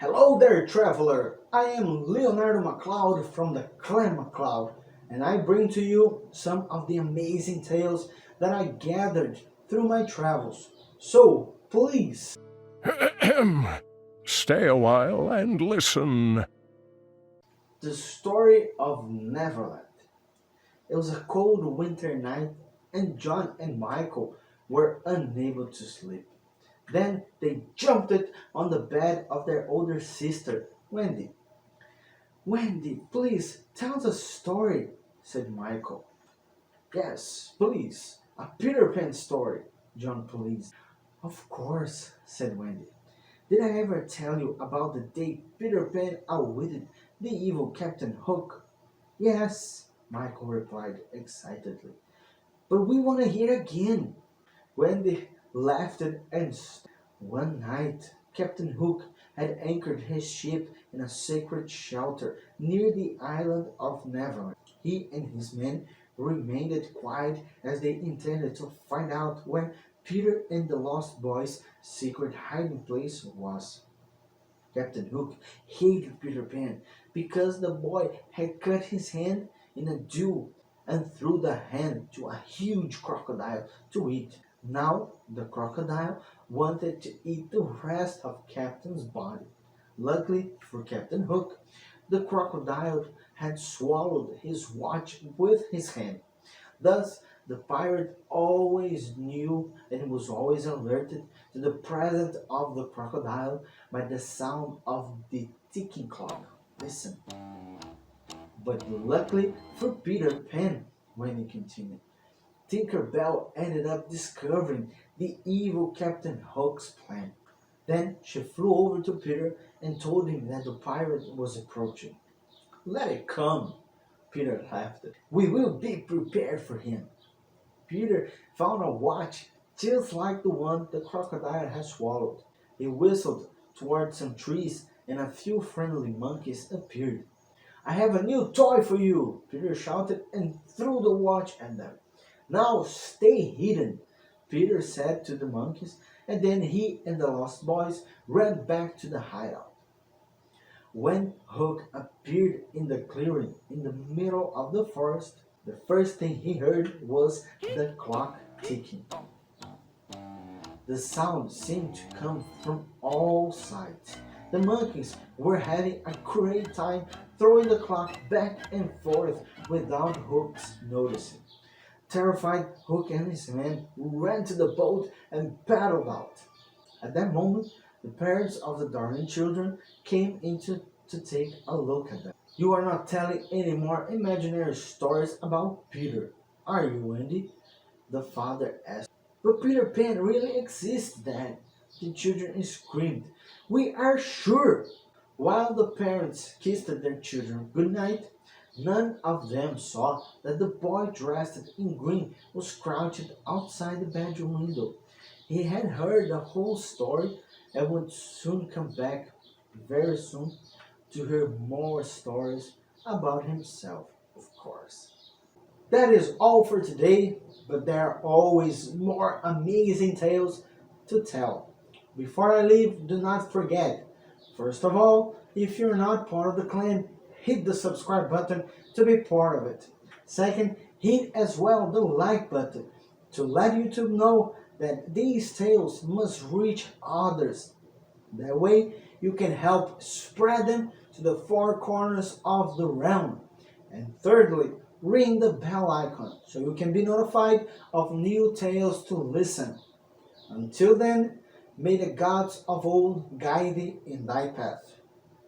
Hello there, traveler! I am Leonardo MacLeod from the Clan MacLeod, and I bring to you some of the amazing tales that I gathered through my travels. So, please, Stay a while and listen. the story of Neverland. It was a cold winter night, and John and Michael were unable to sleep. Then they jumped on the bed of their older sister, Wendy. Wendy, please tell us a story, said Michael. Yes, please, a Peter Pan story, John pleased. Of course, said Wendy. Did I ever tell you about the day Peter Pan outwitted the evil Captain Hook? Yes, Michael replied excitedly. But we want to hear again. Wendy laughed and one night, Captain Hook had anchored his ship in a sacred shelter near the island of Neverland. He and his men remained quiet as they intended to find out where Peter and the Lost Boy's secret hiding place was. Captain Hook hated Peter Pan because the boy had cut his hand in a duel and threw the hand to a huge crocodile to eat. Now the crocodile wanted to eat the rest of Captain's body. Luckily for Captain Hook, the crocodile had swallowed his watch with his hand. Thus, the pirate always knew and was always alerted to the presence of the crocodile by the sound of the ticking clock. Listen. But luckily for Peter Pan, when he continued, Tinker Bell ended up discovering the evil Captain Hook's plan. Then she flew over to Peter and told him that the pirate was approaching. Let it come, Peter laughed. We will be prepared for him. Peter found a watch just like the one the crocodile had swallowed. He whistled toward some trees and a few friendly monkeys appeared. I have a new toy for you, Peter shouted and threw the watch at them. Now stay hidden, Peter said to the monkeys, and then he and the lost boys ran back to the hideout. When Hook appeared in the clearing in the middle of the forest, the first thing he heard was the clock ticking. The sound seemed to come from all sides. The monkeys were having a great time throwing the clock back and forth without Hook's noticing. Terrified, Hook and his men ran to the boat and paddled out. At that moment, the parents of the darling children came in to take a look at them. You are not telling any more imaginary stories about Peter, are you, Wendy? The father asked. But Peter Pan really exists, Dad, the children screamed. We are sure. While the parents kissed their children goodnight, none of them saw that the boy dressed in green was crouched outside the bedroom window. He had heard the whole story and would soon come back, very soon, to hear more stories about himself, of course. That is all for today, but there are always more amazing tales to tell. Before I leave, do not forget, first of all, if you're not part of the clan, hit the subscribe button to be part of it. Second, hit as well the like button to let YouTube know that these tales must reach others. That way, you can help spread them to the four corners of the realm. And thirdly, ring the bell icon so you can be notified of new tales to listen. Until then, may the gods of old guide thee in thy path.